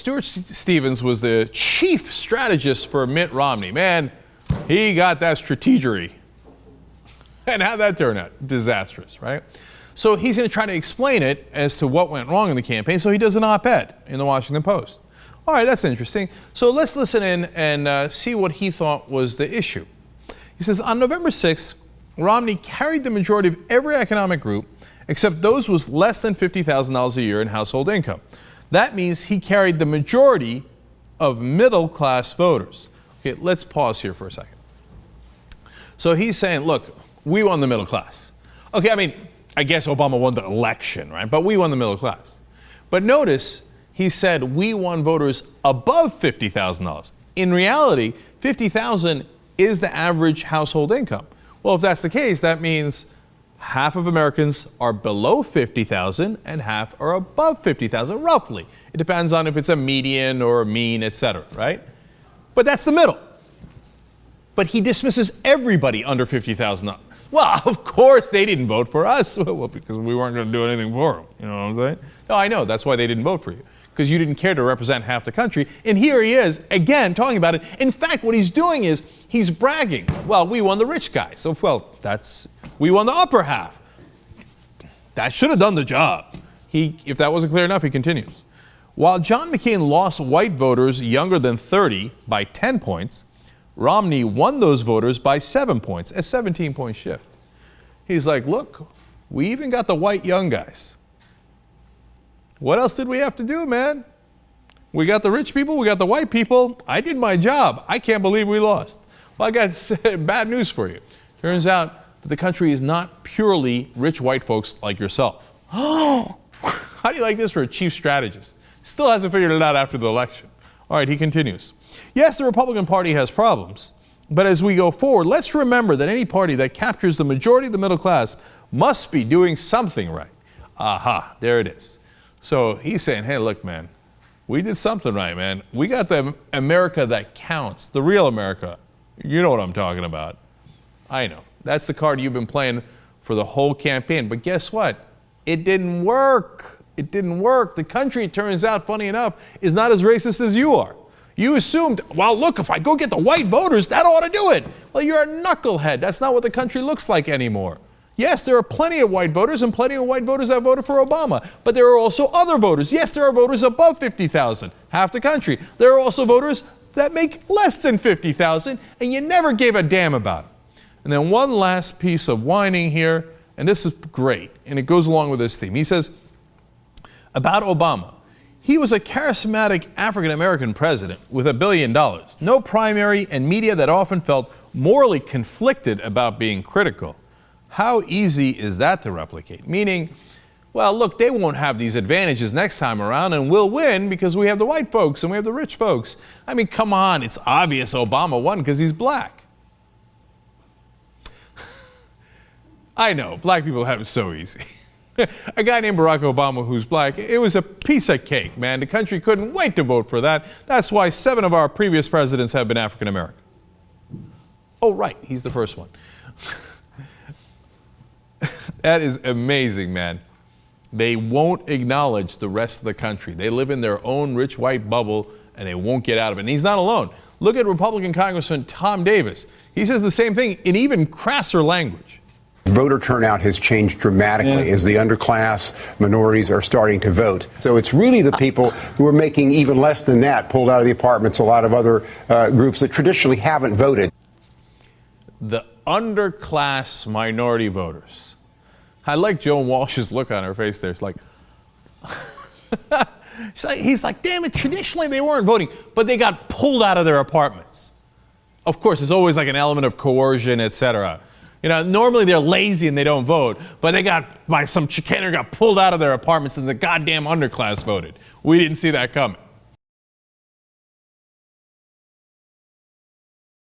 Stuart Stevens was the chief strategist for Mitt Romney. Man, he got that strategery. And how'd that turn out? Disastrous, right? So he's going to try to explain it as to what went wrong in the campaign. So he does an op-ed in the Washington Post. All right, that's interesting. So let's listen in and see what he thought was the issue. He says, on November 6th, Romney carried the majority of every economic group except those with less than $50,000 a year in household income. That means he carried the majority of middle-class voters. Okay, let's pause here for a second. So he's saying, look, we won the middle class. Okay, I mean, I guess Obama won the election, right? But we won the middle class. But notice he said we won voters above $50,000. In reality, $50,000 is the average household income. Well, if that's the case, that means half of Americans are below $50,000 and half are above $50,000, roughly. It depends on if it's a median or a mean, etc., right? But that's the middle. But he dismisses everybody under $50,000. Well, of course they didn't vote for us. Well, because we weren't going to do anything for them. You know what I'm saying? No, I know. That's why they didn't vote for you. Because you didn't care to represent half the country. And here he is, again, talking about it. In fact, what he's doing is he's bragging. Well, we won the rich guys. So, well, we won the upper half. That should have done the job. If that wasn't clear enough, he continues. While John McCain lost white voters younger than 30 by 10 points, Romney won those voters by 7 points, a 17-point shift. He's like, look, we even got the white young guys. What else did we have to do, man? We got the rich people, we got the white people. I did my job. I can't believe we lost. Well, I got bad news for you. Turns out that the country is not purely rich white folks like yourself. How do you like this for a chief strategist? Still hasn't figured it out after the election. All right, he continues. Yes, the Republican Party has problems, but as we go forward, let's remember that any party that captures the majority of the middle class must be doing something right. Aha, there it is. So he's saying, hey, look, man, we did something right, man. We got the America that counts, the real America. You know what I'm talking about. I know. That's the card you've been playing for the whole campaign. But guess what? It didn't work. It didn't work. The country, it turns out, funny enough, is not as racist as you are. You assumed, well, look, if I go get the white voters, that ought to do it. Well, you're a knucklehead. That's not what the country looks like anymore. Yes, there are plenty of white voters and plenty of white voters that voted for Obama. But there are also other voters. Yes, there are voters above 50,000, half the country. There are also voters that make less than 50,000, and you never gave a damn about it. And then one last piece of whining here, and this is great, and it goes along with this theme. He says, about Obama, he was a charismatic African-American president with $1 billion, no primary, and media that often felt morally conflicted about being critical. How easy is that to replicate? Meaning, well, look, they won't have these advantages next time around, and we'll win because we have the white folks and we have the rich folks. I mean, come on, it's obvious Obama won because he's black. I know, black people have it so easy. A guy named Barack Obama who's black, it was a piece of cake, man. The country couldn't wait to vote for that. That's why 7 of our previous presidents have been African American. Oh, right, he's the first one. That is amazing, man. They won't acknowledge the rest of the country. They live in their own rich white bubble, and they won't get out of it. And he's not alone. Look at Republican Congressman Tom Davis. He says the same thing in even crasser language. Voter turnout has changed dramatically as the underclass minorities are starting to vote. So it's really the people who are making even less than that pulled out of the apartments, a lot of other groups that traditionally haven't voted. The underclass minority voters. I like Joan Walsh's look on her face there. It's like, he's like, damn it, traditionally they weren't voting, but they got pulled out of their apartments. Of course, there's always like an element of coercion, etc. You know, normally they're lazy and they don't vote, but they got, by some chicanery, got pulled out of their apartments and the goddamn underclass voted. We didn't see that coming.